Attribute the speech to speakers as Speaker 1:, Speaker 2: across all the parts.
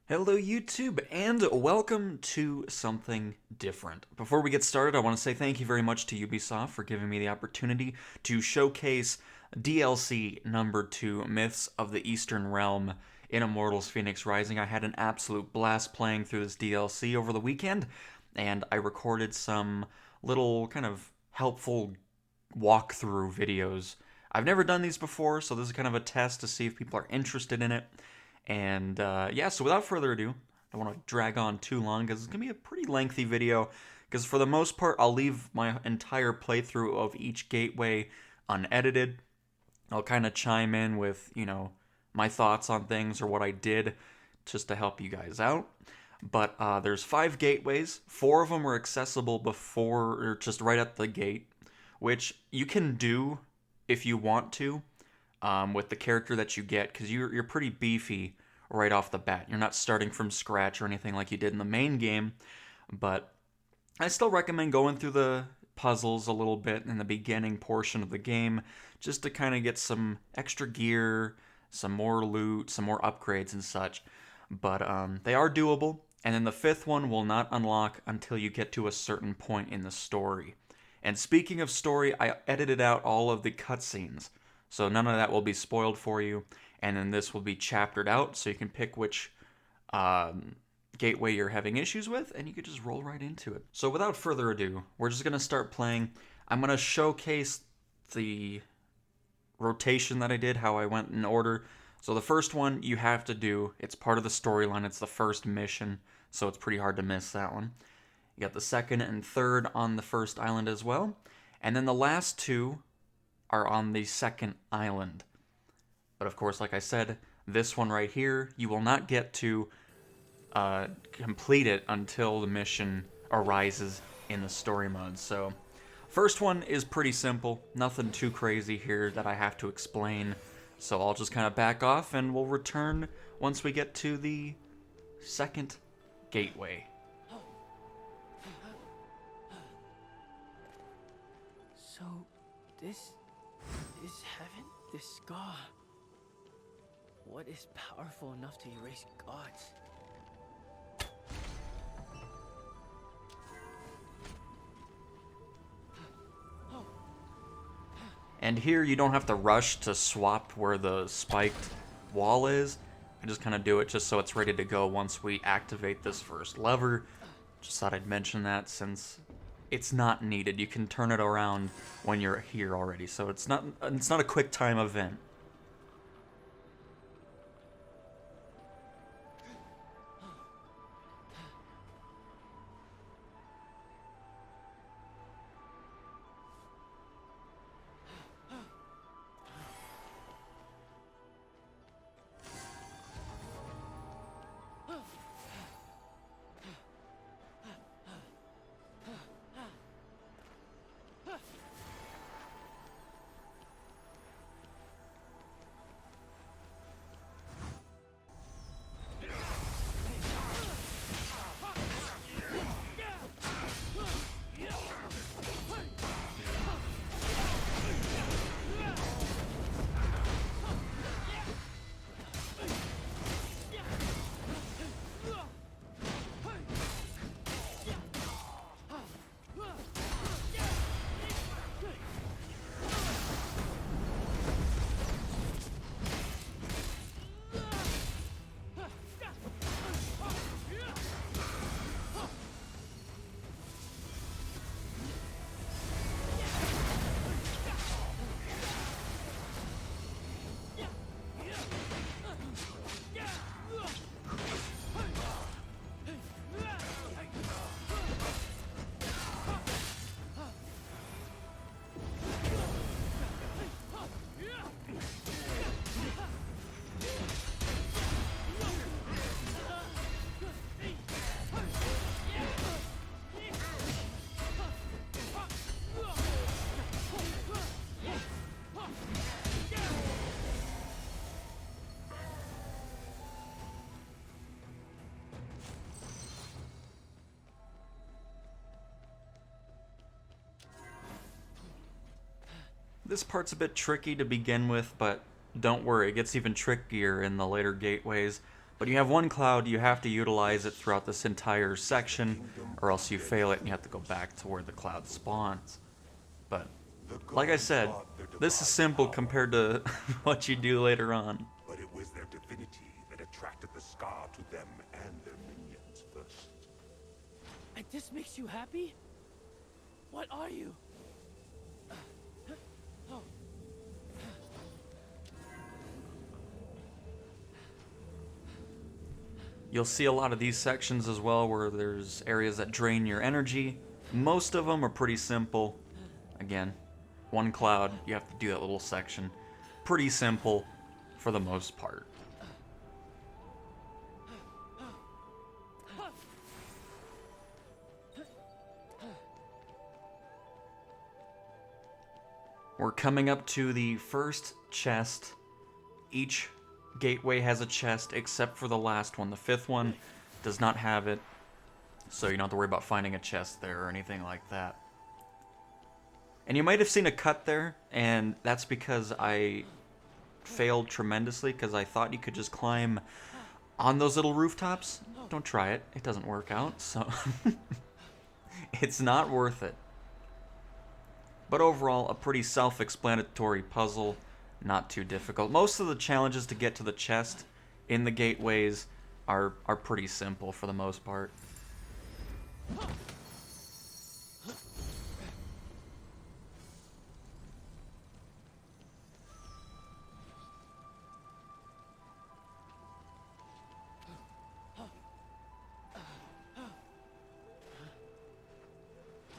Speaker 1: Hello YouTube, and welcome to something different. Before we get started, I want to say thank you very much to Ubisoft for giving me the opportunity to showcase DLC number 2, Myths of the Eastern Realm in Immortals Fenyx Rising. I had an absolute blast playing through this DLC over the weekend, and I recorded some little kind of helpful walkthrough videos. I've never done these before, so this is kind of a test to see if people are interested in it. And yeah, so without further ado, I don't want to drag on too long because it's going to be a pretty lengthy video. Because for the most part, I'll leave my entire playthrough of each gateway unedited. I'll kind of chime in with, my thoughts on things or what I did just to help you guys out. But there's 5 gateways. 4 of them are accessible before, or just right at the gate, which you can do if you want to with the character that you get, because you're pretty beefy right off the bat. You're not starting from scratch or anything like you did in the main game, but I still recommend going through the puzzles a little bit in the beginning portion of the game just to kind of get some extra gear, some more loot, some more upgrades and such. But they are doable, and then the 5th one will not unlock until you get to a certain point in the story. And speaking of story, I edited out all of the cutscenes, so none of that will be spoiled for you. And then this will be chaptered out, so you can pick which gateway you're having issues with, and you could just roll right into it. So without further ado, we're just going to start playing. I'm going to showcase the rotation that I did, how I went in order. So the first one you have to do, it's part of the storyline, it's the first mission, so it's pretty hard to miss that one. You got the second and third on the first island as well. And then the last 2 are on the second island. But of course, like I said, this one right here, you will not get to complete it until the mission arises in the story mode. So, first one is pretty simple. Nothing too crazy here that I have to explain. So I'll just kind of back off and we'll return once we get to the second gateway.
Speaker 2: So, this is heaven? This scar. What is powerful enough to erase gods?
Speaker 1: And here you don't have to rush to swap where the spiked wall is. I just kind of do it just so it's ready to go once we activate this first lever. Just thought I'd mention that since it's not needed. You can turn it around when you're here already, so it's not a quick time event. This part's a bit tricky to begin with, but don't worry, it gets even trickier in the later gateways. But you have one cloud, you have to utilize it throughout this entire section, or else you fail it and you have to go back to where the cloud spawns. But, like I said, this is simple compared to what you do later on.
Speaker 3: But it was their divinity that attracted the scar to them and their minions first.
Speaker 2: And this makes you happy? What are you?
Speaker 1: You'll see a lot of these sections as well where there's areas that drain your energy. Most of them are pretty simple. Again, one cloud, you have to do that little section. Pretty simple for the most part. We're coming up to the first chest. Each gateway has a chest except for the last one. The fifth one does not have it, so you don't have to worry about finding a chest there or anything like that. And you might have seen a cut there, and that's because I failed tremendously because I thought you could just climb on those little rooftops. Don't try it. It doesn't work out, so it's not worth it. But overall, a pretty self-explanatory puzzle. Not too difficult. Most of the challenges to get to the chest in the gateways are pretty simple for the most part.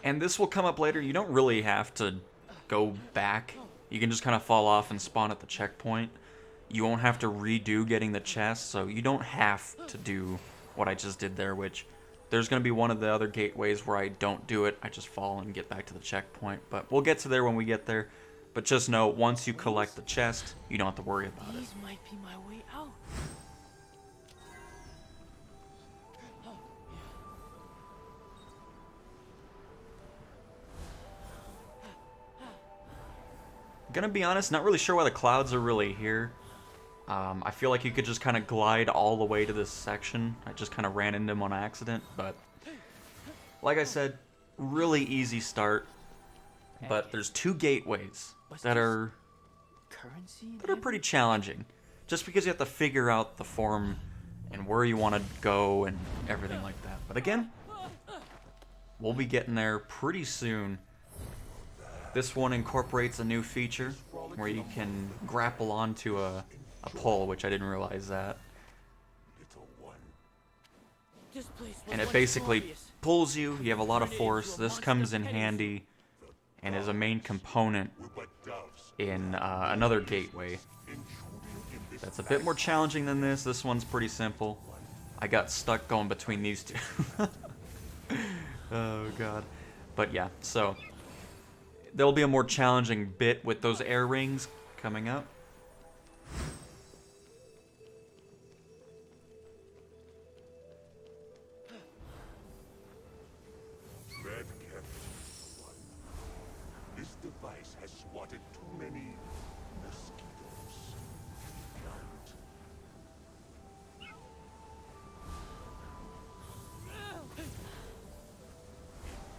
Speaker 1: And this will come up later. You don't really have to go back. You can just kind of fall off and spawn at the checkpoint. You won't have to redo getting the chest, so you don't have to do what I just did there, which there's going to be one of the other gateways where I don't do it. I just fall and get back to the checkpoint, but we'll get to there when we get there. But just know, once you collect the chest, you don't have to worry about it.
Speaker 2: These might be my way out.
Speaker 1: Gonna be honest, not really sure why the clouds are really here. I feel like you could just kind of glide all the way to this section. I just kind of ran into them on accident, but like I said, really easy start. But there's two gateways that are pretty challenging, just because you have to figure out the form and where you want to go and everything like that. But again, we'll be getting there pretty soon. This one incorporates a new feature where you can grapple onto a pole, which I didn't realize that. And it basically pulls you. You have a lot of force. This comes in handy and is a main component in another gateway that's a bit more challenging than this. This one's pretty simple. I got stuck going between these two. Oh god. But yeah, so there'll be a more challenging bit with those air rings coming up.
Speaker 3: This device has swatted too many mosquitoes.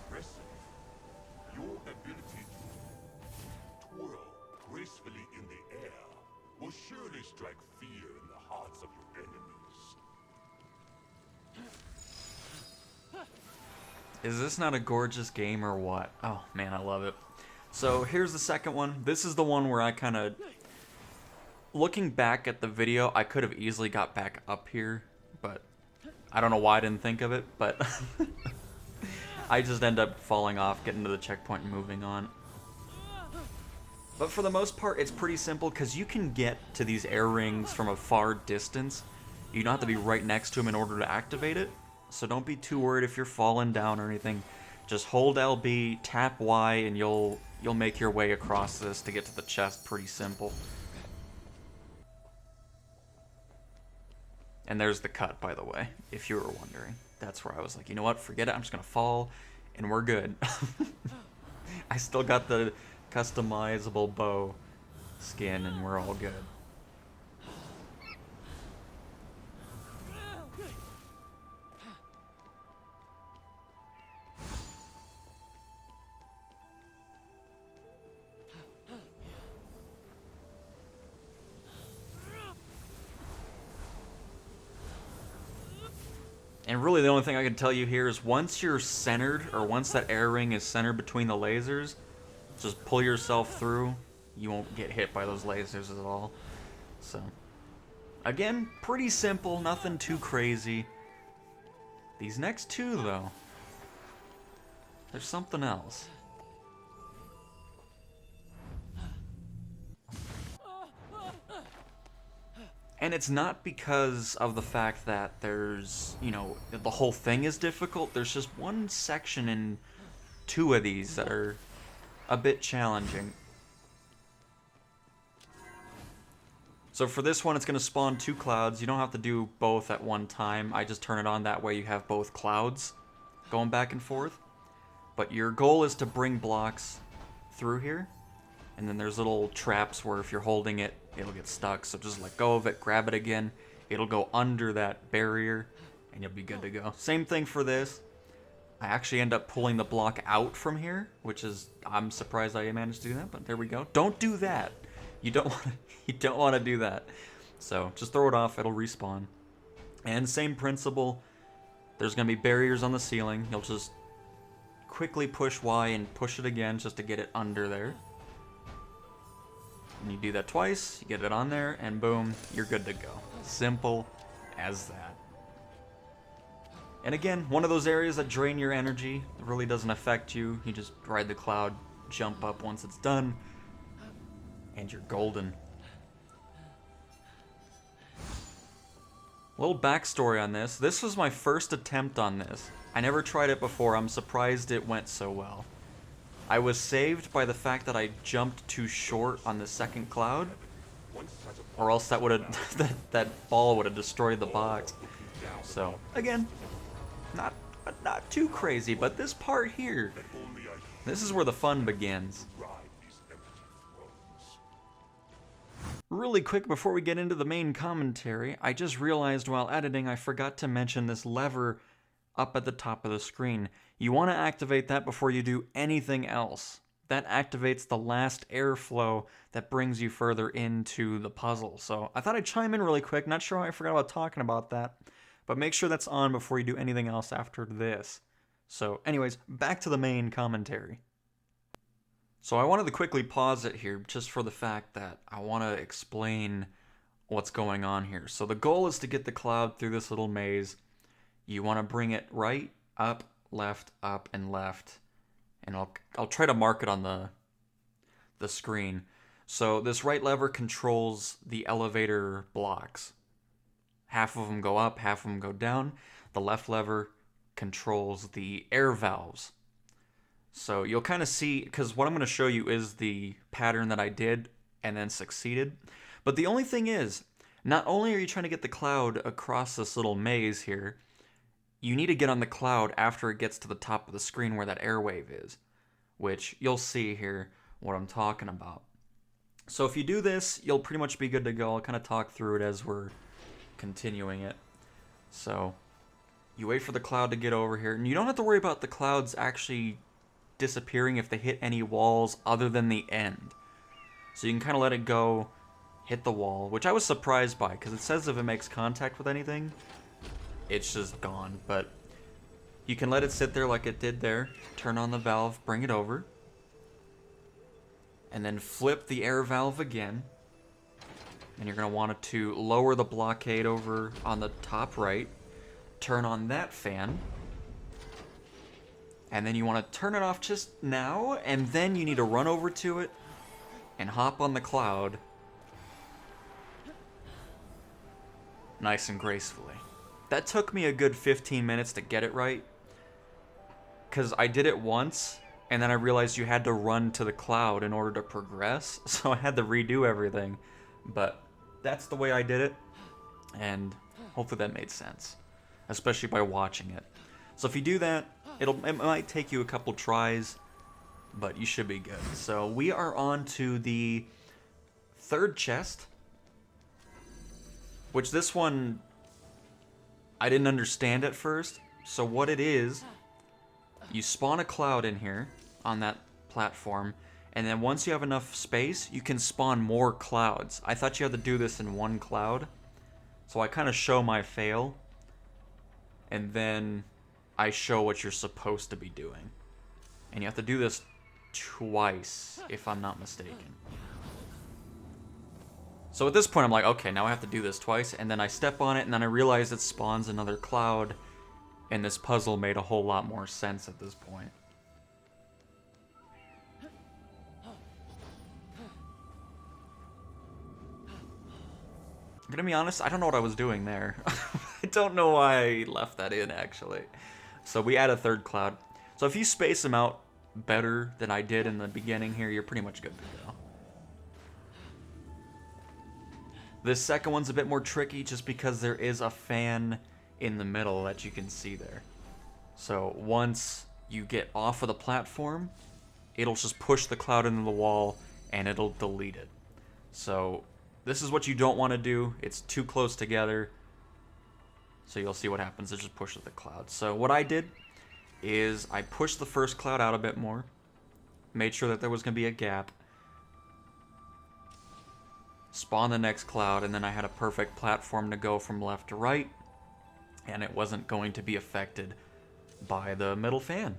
Speaker 3: Impressive. Your ability to twirl gracefully in the air will surely strike fear in the hearts of your enemies.
Speaker 1: Is this not a gorgeous game or what? Oh man, I love it. So here's the second one. This is the one where I kind of, looking back at the video, I could have easily got back up here, but I don't know why I didn't think of it, but I just end up falling off, getting to the checkpoint and moving on. But for the most part, it's pretty simple because you can get to these air rings from a far distance. You don't have to be right next to them in order to activate it. So don't be too worried if you're falling down or anything. Just hold LB, tap Y, and you'll make your way across this to get to the chest. Pretty simple. And there's the cut, by the way, if you were wondering. That's where I was like, you know what, forget it, I'm just gonna fall, and we're good. I still got the customizable bow skin, and we're all good. And really the only thing I can tell you here is once you're centered, or once that air ring is centered between the lasers, just pull yourself through. You won't get hit by those lasers at all. So, again, pretty simple, nothing too crazy. These next two, though, there's something else. And it's not because of the fact that there's, you know, the whole thing is difficult. There's just one section in two of these that are a bit challenging. So for this one, it's going to spawn two clouds. You don't have to do both at one time. I just turn it on that way you have both clouds going back and forth. But your goal is to bring blocks through here. And then there's little traps where if you're holding it, it'll get stuck. So just let go of it, grab it again. It'll go under that barrier, and you'll be good to go. Same thing for this. I actually end up pulling the block out from here, which is, I'm surprised I managed to do that, but there we go. Don't do that. You don't want to do that. So just throw it off, it'll respawn. And same principle. There's going to be barriers on the ceiling. You'll just quickly push Y and push it again just to get it under there. And you do that twice, you get it on there, and boom, you're good to go. Simple as that. And again, one of those areas that drain your energy. It really doesn't affect you. You just ride the cloud, jump up once it's done, and you're golden. A little backstory on this. This was my first attempt on this. I never tried it before. I'm surprised it went so well. I was saved by the fact that I jumped too short on the second cloud, or else that would have that ball would have destroyed the box. So again, not too crazy, but this part here, this is where the fun begins. Really quick before we get into the main commentary, I just realized while editing I forgot to mention this lever up at the top of the screen. You want to activate that before you do anything else. That activates the last airflow that brings you further into the puzzle. So I thought I'd chime in really quick. Not sure why I forgot about talking about that. But make sure that's on before you do anything else after this. So anyways, back to the main commentary. So I wanted to quickly pause it here just for the fact that I want to explain what's going on here. So the goal is to get the cloud through this little maze. You want to bring it right, up, and left. And I'll try to mark it on the screen. So this right lever controls the elevator blocks. Half of them go up, half of them go down. The left lever controls the air valves. So you'll kind of see, because what I'm going to show you is the pattern that I did and then succeeded. But the only thing is, not only are you trying to get the cloud across this little maze here, you need to get on the cloud after it gets to the top of the screen where that airwave is, which you'll see here what I'm talking about. So if you do this, you'll pretty much be good to go. I'll kind of talk through it as we're continuing it. So you wait for the cloud to get over here, and you don't have to worry about the clouds actually disappearing if they hit any walls other than the end. So you can kind of let it go, hit the wall, which I was surprised by, because it says if it makes contact with anything, it's just gone. But you can let it sit there like it did there, turn on the valve, bring it over, and then flip the air valve again. And you're going to want it to lower the blockade over on the top right, turn on that fan, and then you want to turn it off just now, and then you need to run over to it and hop on the cloud nice and gracefully. That took me a good 15 minutes to get it right, because I did it once, and then I realized you had to run to the cloud in order to progress, so I had to redo everything. But that's the way I did it, and hopefully that made sense, especially by watching it. So if you do that, it might take you a couple tries, but you should be good. So we are on to the third chest, which this one I didn't understand at first. So what it is, you spawn a cloud in here on that platform, and then once you have enough space, you can spawn more clouds. I thought you had to do this in one cloud, so I kind of show my fail. and then I show what you're supposed to be doing. And you have to do this twice, if I'm not mistaken. So at this point, I'm like, okay, now I have to do this twice, and then I step on it, and then I realize it spawns another cloud, and this puzzle made a whole lot more sense at this point. I'm gonna be honest, I don't know what I was doing there. I don't know why I left that in, actually. So we add a third cloud. So if you space them out better than I did in the beginning here, you're pretty much good to go. This second one's a bit more tricky just because there is a fan in the middle that you can see there. So once you get off of the platform, it'll just push the cloud into the wall and it'll delete it. So this is what you don't want to do. It's too close together. So you'll see what happens. It just pushes the cloud. So what I did is I pushed the first cloud out a bit more. Made sure that there was going to be a gap. Spawn the next cloud, and then I had a perfect platform to go from left to right. And it wasn't going to be affected by the middle fan.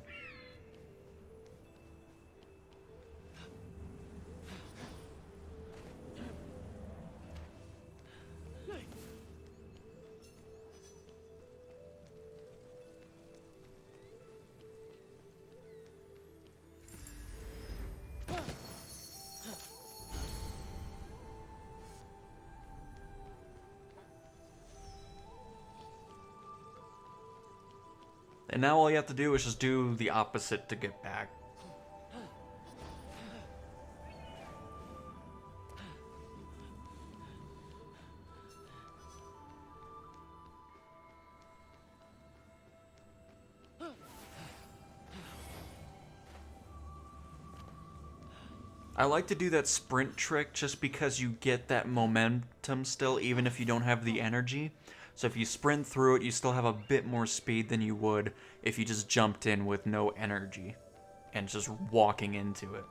Speaker 1: And now all you have to do is just do the opposite to get back. I like to do that sprint trick just because you get that momentum still, even if you don't have the energy. So if you sprint through it, you still have a bit more speed than you would if you just jumped in with no energy and just walking into it.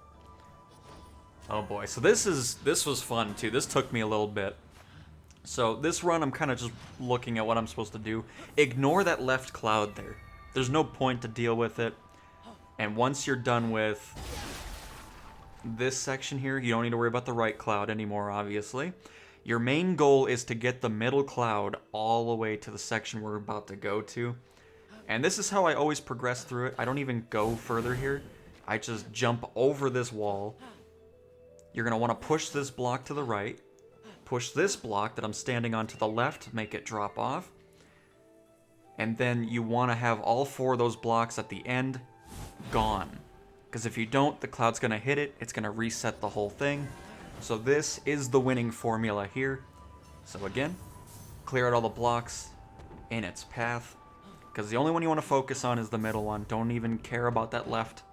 Speaker 1: Oh boy, so this was fun too. This took me a little bit. So this run, I'm kind of just looking at what I'm supposed to do. Ignore that left cloud there. There's no point to deal with it. And once you're done with this section here, you don't need to worry about the right cloud anymore, obviously. Your main goal is to get the middle cloud all the way to the section we're about to go to. And this is how I always progress through it. I don't even go further here. I just jump over this wall. You're going to want to push this block to the right. Push this block that I'm standing on to the left, make it drop off. And then you want to have all four of those blocks at the end gone. Because if you don't, the cloud's going to hit it. It's going to reset the whole thing. So this is the winning formula here. So again, clear out all the blocks in its path. Because the only one you want to focus on is the middle one. Don't even care about that left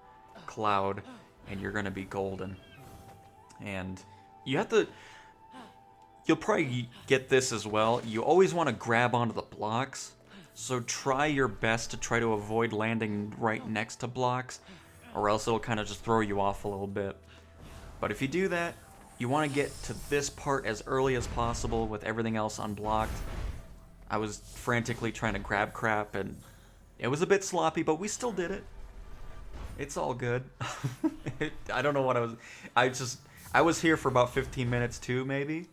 Speaker 1: cloud. And you're going to be golden. And you have to... You'll probably get this as well. You always want to grab onto the blocks. So try your best to try to avoid landing right next to blocks. Or else it'll kind of just throw you off a little bit. But if you do that, you want to get to this part as early as possible with everything else unblocked. I was frantically trying to grab crap, and it was a bit sloppy, but we still did it. It's all good. I don't know what I was here for about 15 minutes too, maybe.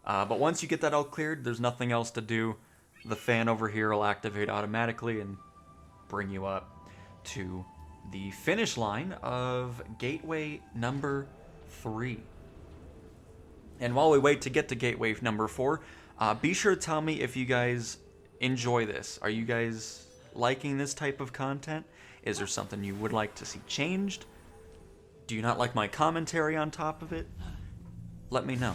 Speaker 1: But once you get that all cleared, there's nothing else to do. The fan over here will activate automatically and bring you up to the finish line of gateway number 3. And while we wait to get to gateway number 4, be sure to tell me if you guys enjoy this. Are you guys liking this type of content? Is there something you would like to see changed? Do you not like my commentary on top of it? Let me know.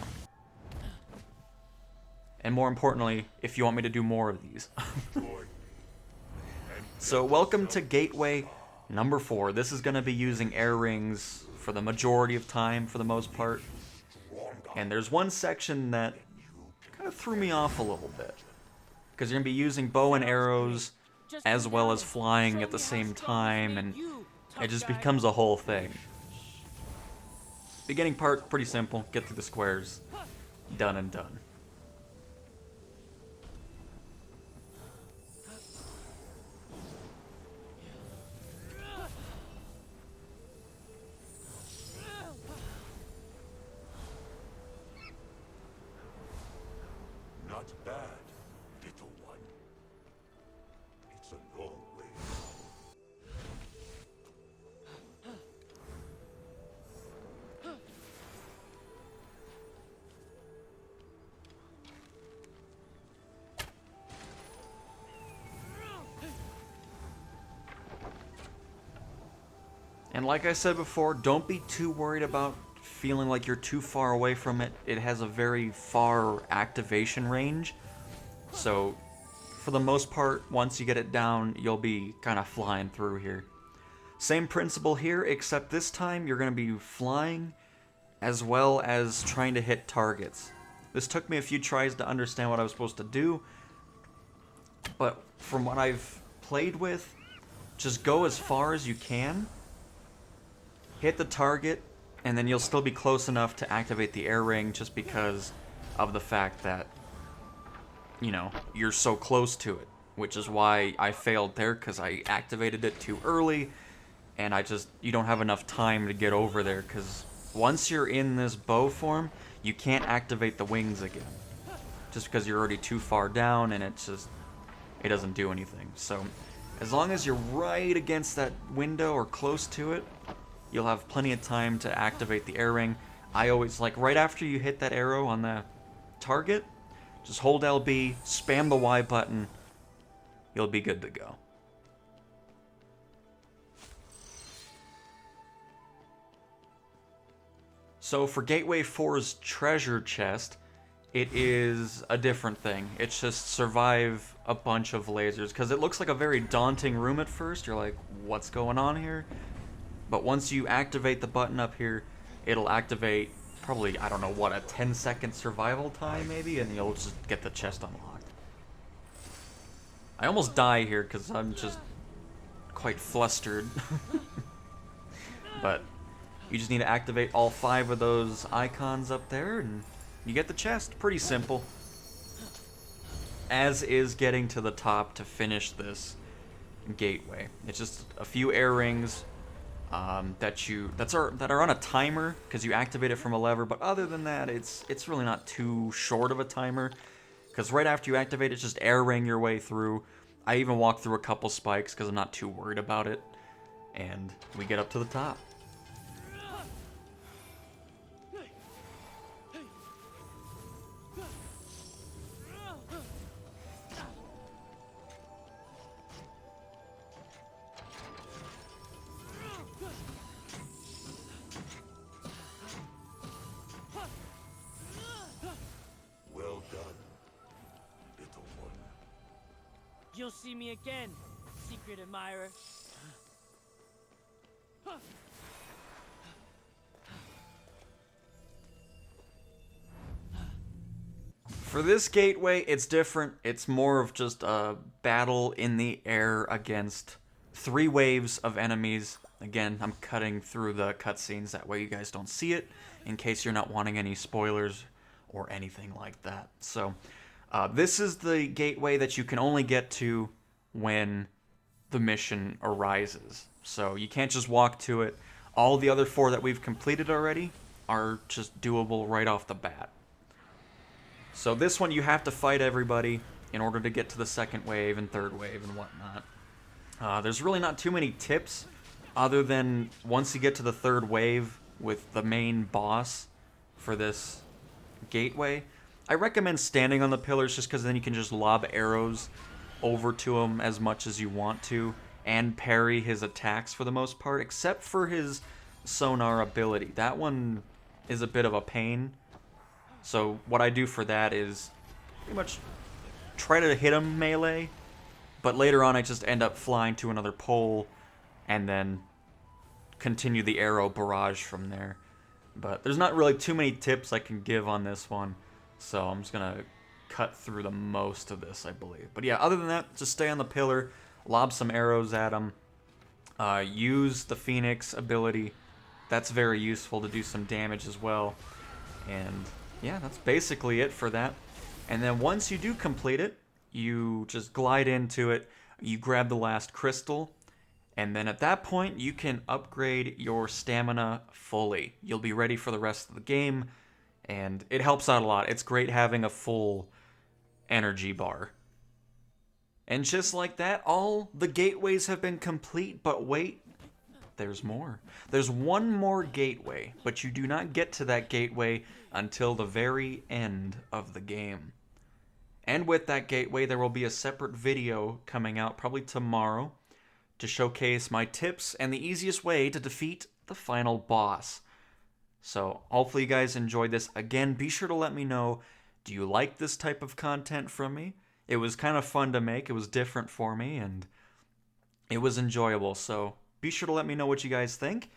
Speaker 1: And more importantly, if you want me to do more of these. So welcome to gateway number 4. This is going to be using air rings for the majority of time, for the most part. And there's one section that kind of threw me off a little bit. Because you're going to be using bow and arrows as well as flying at the same time, and it just becomes a whole thing. Beginning part, pretty simple. Get through the squares. Done and done.
Speaker 3: not bad, little one. It's a long way.
Speaker 1: And like I said before, don't be too worried about feeling like you're too far away from it. It has a very far activation range. So, for the most part, once you get it down, you'll be kind of flying through here. Same principle here, except this time you're going to be flying as well as trying to hit targets. This took me a few tries to understand what I was supposed to do, but from what I've played with, just go as far as you can, hit the target, and then you'll still be close enough to activate the air ring just because of the fact that, you know, you're so close to it. Which is why I failed there, because I activated it too early, and you don't have enough time to get over there, because once you're in this bow form, you can't activate the wings again. Just because you're already too far down, and it doesn't do anything. So, as long as you're right against that window or close to it, you'll have plenty of time to activate the air ring. I always, like, right after you hit that arrow on the target, just hold LB, spam the Y button, you'll be good to go. So for Gateway 4's treasure chest, it is a different thing. It's just survive a bunch of lasers, because it looks like a very daunting room at first. You're like, what's going on here? But once you activate the button up here, it'll activate probably, I don't know what, a 10-second survival time maybe, and you'll just get the chest unlocked. I almost die here because I'm just quite flustered. But you just need to activate all 5 of those icons up there, and you get the chest. Pretty simple. As is getting to the top to finish this gateway. It's just a few air rings that are on a timer, because you activate it from a lever. But other than that, it's really not too short of a timer, because right after you activate it, just air ring your way through. I even walk through a couple spikes because I'm not too worried about it, and we get up to the top.
Speaker 3: Well done, little one.
Speaker 2: You'll see me again, secret admirer.
Speaker 1: For this gateway, it's different. It's more of just a battle in the air against 3 waves of enemies. Again, I'm cutting through the cutscenes, that way you guys don't see it, in case you're not wanting any spoilers or anything like that. So, this is the gateway that you can only get to when the mission arises. So you can't just walk to it. All the other 4 that we've completed already are just doable right off the bat. So this one you have to fight everybody in order to get to the 2nd wave and 3rd wave and whatnot. There's really not too many tips, other than once you get to the 3rd wave with the main boss for this gateway, I recommend standing on the pillars, just because then you can just lob arrows over to him as much as you want to, and parry his attacks for the most part, except for his sonar ability. That one is a bit of a pain. So what I do for that is pretty much try to hit him melee, but later on I just end up flying to another pole and then continue the arrow barrage from there. But there's not really too many tips I can give on this one, so I'm just gonna cut through the most of this, I believe. But yeah, other than that, just stay on the pillar, lob some arrows at him, use the Phoenix ability. That's very useful to do some damage as well. And yeah, that's basically it for that. And then once you do complete it, you just glide into it, you grab the last crystal, and then at that point you can upgrade your stamina fully. You'll be ready for the rest of the game, and it helps out a lot. It's great having a full energy bar. And just like that, all the gateways have been complete, but wait, there's more. There's one more gateway, but you do not get to that gateway until the very end of the game. And with that gateway, there will be a separate video coming out probably tomorrow to showcase my tips and the easiest way to defeat the final boss. So hopefully you guys enjoyed this. Again, be sure to let me know, do you like this type of content from me? It was kind of fun to make. It was different for me, and it was enjoyable. So be sure to let me know what you guys think.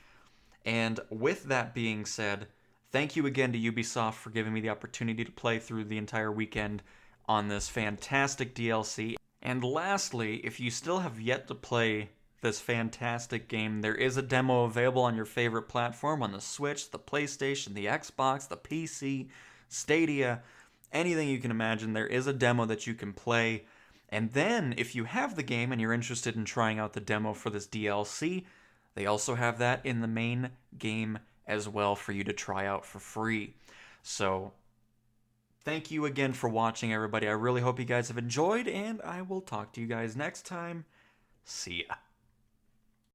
Speaker 1: And with that being said, thank you again to Ubisoft for giving me the opportunity to play through the entire weekend on this fantastic DLC. And lastly, if you still have yet to play this fantastic game, there is a demo available on your favorite platform, on the Switch, the PlayStation, the Xbox, the PC, Stadia, anything you can imagine. There is a demo that you can play. And then, if you have the game and you're interested in trying out the demo for this DLC, they also have that in the main game as well for you to try out for free. So, thank you again for watching, everybody. I really hope you guys have enjoyed, and I will talk to you guys next time. See ya.